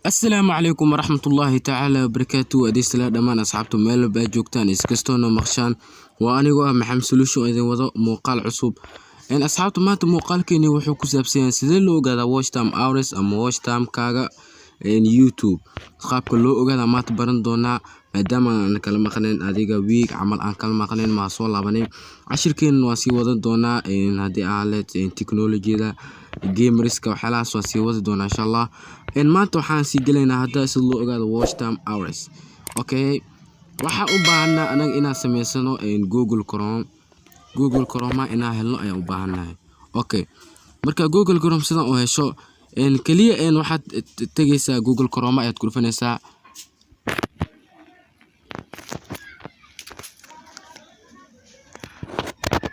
السلام عليكم ورحمة الله تعالى وبركاته. أديسلا دمان أصحابتم ميل با joogtaan iskastoona maqshaan waa anigoo maxamed solution idin wado muuqaal cusub asxaabtu maanta muuqaalkeeni wuxuu ku saabsan yahay sidee loo ogaadaa watch time hours ama watch time kaaga YouTube qaabka loo ogaada maanta baran doonaa maadaama aan kala maqnayn adiga week camal aan kala maqnayn ma soo laabanay cashirkeen waa sii wada doonaa hadii aalet technology-da gamerska waxyaalahaas waa sii wada doonaa insha Allah maanta waxaan sii galeynaa hadda si loo ogaado watch time hours. Okay, waxaan u baahanaa anaga inaan sameysano Google Chrome inaan helno ayaan u baahanahay. Okay, marka Google Chrome sidan oo hesho kaliya waxaad tagaysaa Google Chrome ayaad ku dhufanaysaa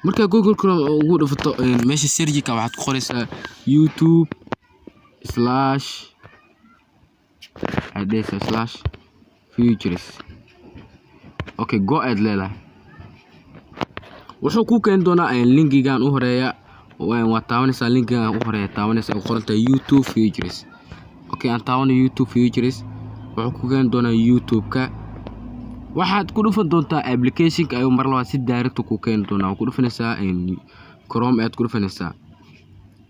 marka Google Chrome ugu dhufato meesha search-ka waxaad ku qoraysaa youtube/futures. Okay, go ahead leela wuxuu ku keen doonaa linkigan u horeeya waa taabanaysaa linkigan u horeeya taabanaysaa qoranta YouTube futures. Okay, aan taabano YouTube futures wuxuu ku keen doonaa YouTube-ka waxaad ku dhufan doontaa application-ka ay mar labaad si direct ku keen doonaa ku dhufanaysaa Chrome aad ku dhufanaysaa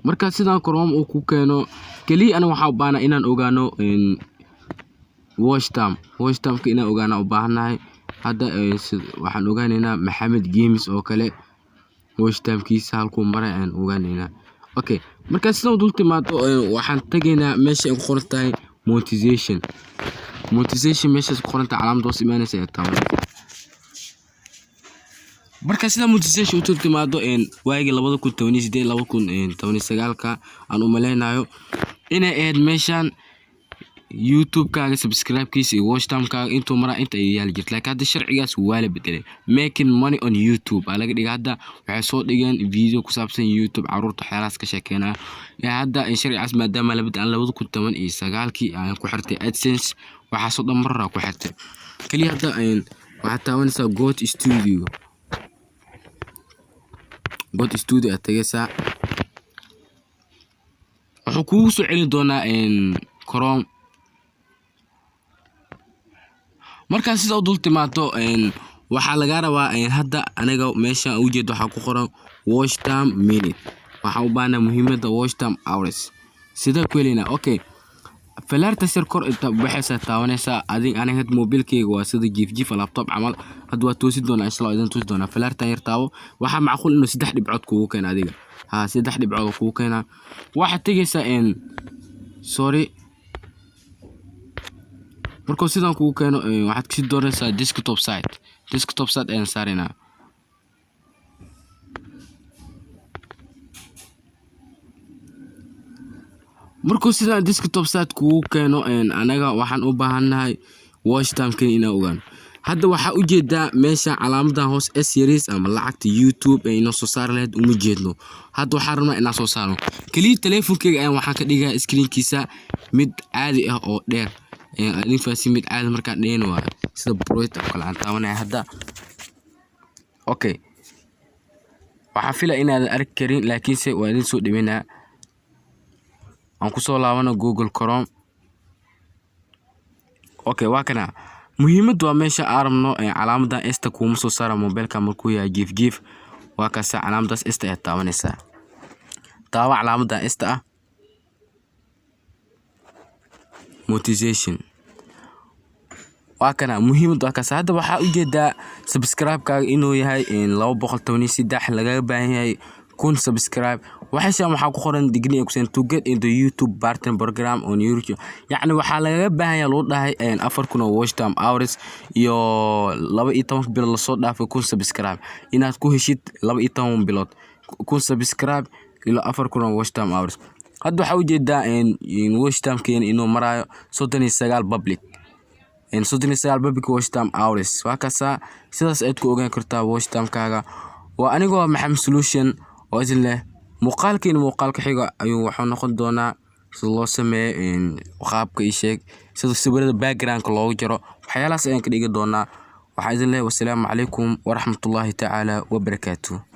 marka sidaan Chrome uu ku keeno kaliya ana waxa u baahnaa inaan ogaano watch time-ka inaan ogaano u baahanahay hadda waxaan ogaanaynaa Maxamed Games oo kale watch time-kiisa halkuu maray aan ogaanaynaa. Okay, marka sidoo dul timaado waxaan tagaynaa meesha ay ku qoran tahay monetization meesha ku qoran tahay calaamad hoos imaanaysa ee taaban marka sida monetization u timaado waagi 2018-2019 aan u maleynayo inay ahayd meeshan YouTube-kaaga subscribe-kiisa iyo watch time-kaaga intuu maraa inta ay yaal jirtay laakiin hadda sharcigaas waa la bedelay making money on YouTube alaga dhiga hadda waxay soo dhigeen video ku saabsan YouTube caruurta xeelaas ka sheekeynaa hadda sharcigaas maadaama la bedelay 2019 aan ku xirtay AdSense waxa soo dhammaraa ku xirtay kaliya hadda waxa taabanaysaa Goat Studio aad tagaysaa wuxuu kugu soo celin doonaa Chrome marka sida dul timaado waxa laga rabaa hadda aniga meesha u jeedo waxa ku qoran watch time minute waxa u baahnaa muhiimada watch time hours sida ku helina. Okay, falarta sir kor inta baxaysa taawanaysa aniga had mobilkeyga waa sida jiif laptop camal hadda waa toosi doonaa isla idan toosi doonaa falarta yar taawo waxa macquul inuu 3 dhibcood kugu keen adiga 3 dhibcood kugu keena waxa tagaysa sorry marka sidaan kugu keeno waxaad ka dooraysaa desktop site ayaan saarina marka sidaan desktop site kugu keeno anaga waxaan u baahanahay watch time-ka inaan ogaano hadda waxa u jeedaa meesha calaamadan hoos series ama lacagta YouTube inoo soo saar lahayd uma jeedno hadda waxaan rabnaa inaan soo saarno kaliya telefonkeyga ayaan waxaan ka dhigaa screen-kiisa mid caadi ah oo dheer infaasi mid caadi marka dheeno waa sida project kale aan taabanay hadda. Okay, waxa fila inaad arki karin laakiin se waa idin soo dhimanaa aan ku soo laabano Google Chrome. Okay, waa kana muhiimadu waa meesha arabno calaamadan esta kuma soo saara mobilka markuu yahay jiif waa ka sa calaamadaas esta ay taabanaysaa taawa calaamadan esta monetization waa kana muhiimadu waa ka hadda waxa u jeedaa subscribe-kaaga inuu yahay 213 laga baahan yahay 1000 subscribe waxa ku qoran degree exam to get into YouTube partner program on YouTube yani waxa laga baahan yahay loo dhahay 4000 watch time hours iyo 12 bilood la soo dhaafay 1000 subscribe inaad ku heshid 12 bilood 1000 subscribe ila 4000 watch time hours hadda waxa u jeedaa watch time-keen inuu marayo 39 public watch time hours waa kaasa sidaas aad ku ogaan kartaa watch time-kaaga waa anigoo Maxamed Solution oo idin leh muuqaalka xiga ayuu wuxuu noqon doonaa sida loo sameeyo qaabka sheeg sida sawirada background-ka loogu jiro waxyaalahaas ayaan ka dhigi doonaa waxaan idin leeyahay wassalaamu calaykum waraxmatullaahi tacaala wabarakaatuh.